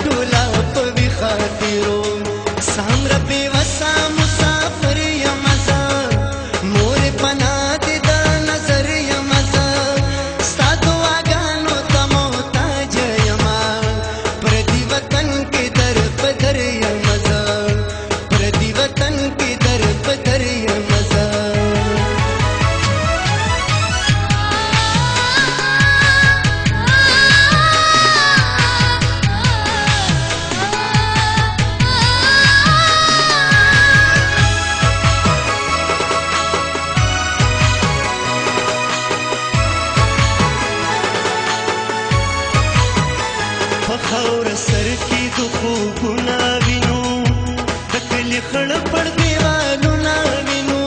ټوله په وي خاطرو سامره بې وسه مسافر یمه زه مور پناه دې د نظر یمه زه ستا دعاګانو ته محتاج یمه پردي وطن کې در په در یمه زه پردي وطن کې در په در یمه زه خاور سر کی د خوبونه وینو د کلي خړ پړ دیوالونه وینو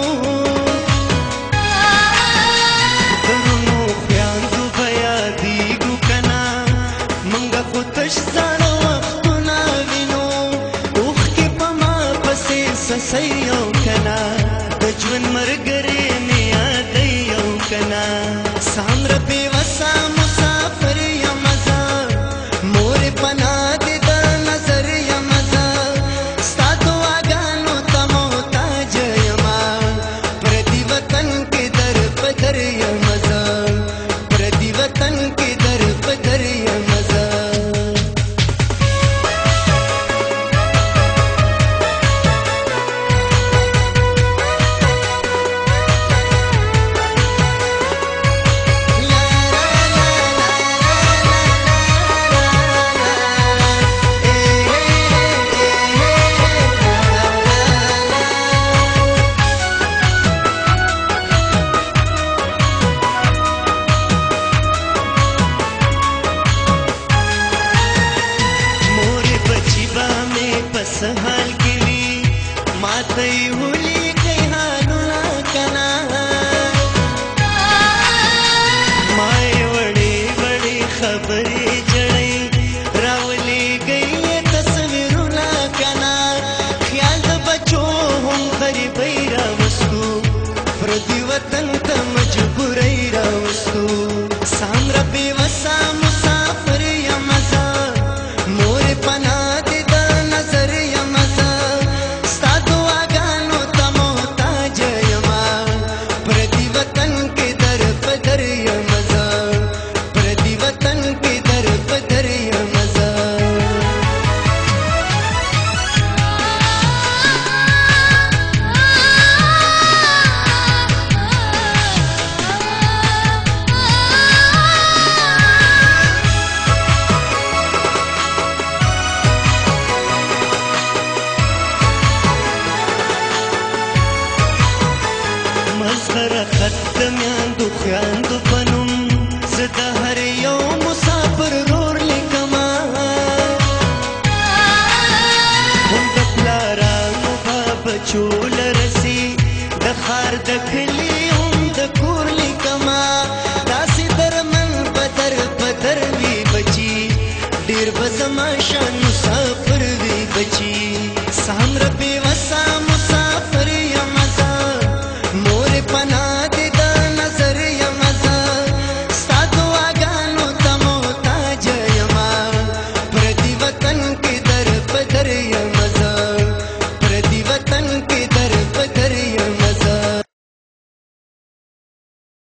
درونو خویندو به یادېږو کنه منګه خو تش زاړه وختونه وینو اوښکې په ما پسې سسۍ